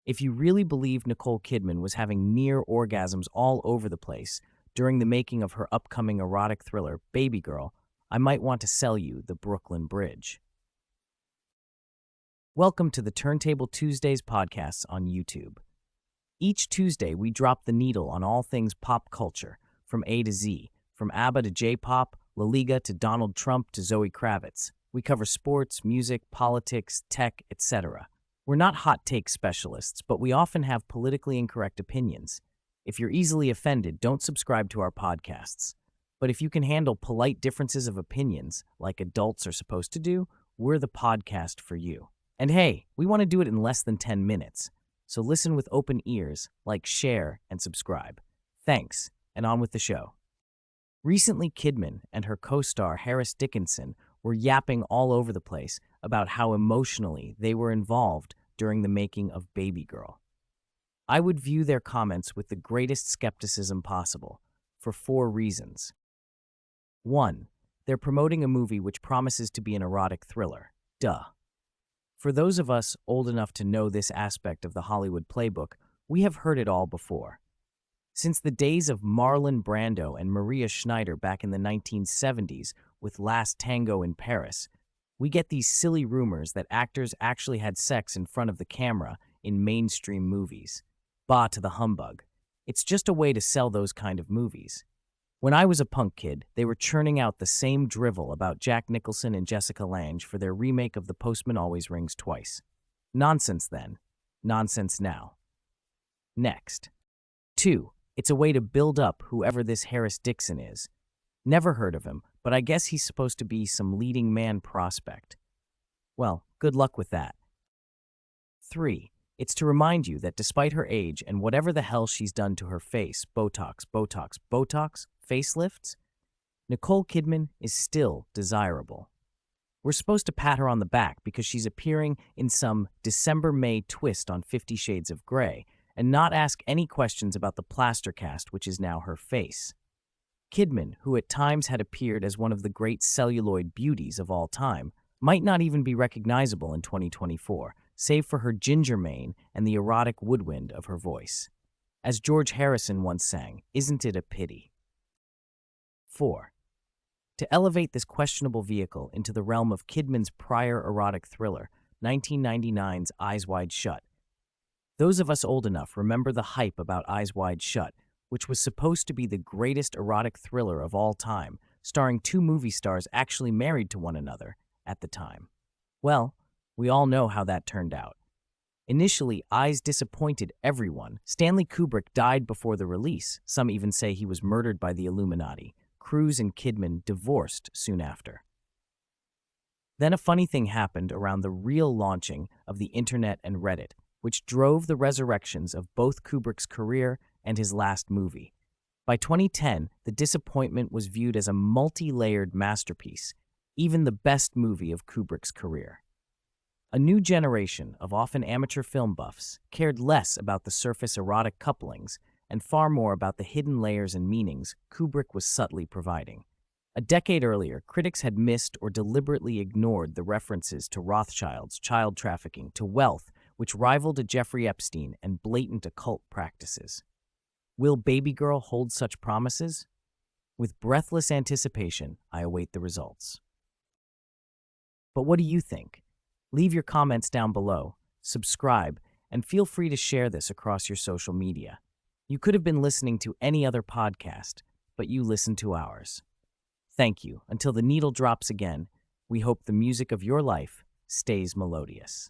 If you really believe Nicole Kidman was having near orgasms all over the place during the making of her upcoming erotic thriller, BabyGirl, I might want to sell you the Brooklyn Bridge. Welcome to the Turntable Tuesdays podcasts on YouTube. Each Tuesday, we drop the needle on all things pop culture, from A to Z, from ABBA to J-pop, La Liga to Donald Trump to Zoe Kravitz. We cover sports, music, politics, tech, etc. We're not hot take specialists, but we often have politically incorrect opinions. If you're easily offended, don't subscribe to our podcasts. But if you can handle polite differences of opinions, like adults are supposed to do, we're the podcast for you. And hey, we want to do it in less than 10 minutes. So listen with open ears, like, share, and subscribe. Thanks, and on with the show. Recently, Kidman and her co-star Harris Dickinson were yapping all over the place about how emotionally they were involved during the making of BabyGirl. I would view their comments with the greatest skepticism possible, for 4 reasons. 1. They're promoting a movie which promises to be an erotic thriller. Duh. For those of us old enough to know this aspect of the Hollywood playbook, we have heard it all before. Since the days of Marlon Brando and Maria Schneider back in the 1970s with Last Tango in Paris, we get these silly rumors that actors actually had sex in front of the camera in mainstream movies. Bah to the humbug. It's just a way to sell those kind of movies. When I was a punk kid, they were churning out the same drivel about Jack Nicholson and Jessica Lange for their remake of The Postman Always Rings Twice. Nonsense then. Nonsense now. Next. 2. It's a way to build up whoever this Harris Dixon is. Never heard of him, but I guess he's supposed to be some leading man prospect. Well, good luck with that. 3. It's to remind you that despite her age and whatever the hell she's done to her face, Botox, facelifts, Nicole Kidman is still desirable. We're supposed to pat her on the back because she's appearing in some December-May twist on 50 Shades of Grey and not ask any questions about the plaster cast, which is now her face. Kidman, who at times had appeared as one of the great celluloid beauties of all time, might not even be recognizable in 2024, save for her ginger mane and the erotic woodwind of her voice. As George Harrison once sang, "Isn't it a pity?" 4. To elevate this questionable vehicle into the realm of Kidman's prior erotic thriller, 1999's Eyes Wide Shut. Those of us old enough remember the hype about Eyes Wide Shut, which was supposed to be the greatest erotic thriller of all time, starring 2 movie stars actually married to one another at the time. Well, we all know how that turned out. Initially, Eyes disappointed everyone. Stanley Kubrick died before the release. Some even say he was murdered by the Illuminati. Cruise and Kidman divorced soon after. Then a funny thing happened around the real launching of the internet and Reddit, which drove the resurrections of both Kubrick's career and his last movie. By 2010, the disappointment was viewed as a multi-layered masterpiece, even the best movie of Kubrick's career. A new generation of often amateur film buffs cared less about the surface erotic couplings and far more about the hidden layers and meanings Kubrick was subtly providing. A decade earlier, critics had missed or deliberately ignored the references to Rothschilds, child trafficking, to wealth, which rivaled a Jeffrey Epstein, and blatant occult practices. Will BabyGirl hold such promises? With breathless anticipation, I await the results. But what do you think? Leave your comments down below, subscribe, and feel free to share this across your social media. You could have been listening to any other podcast, but you listened to ours. Thank you. Until the needle drops again, we hope the music of your life stays melodious.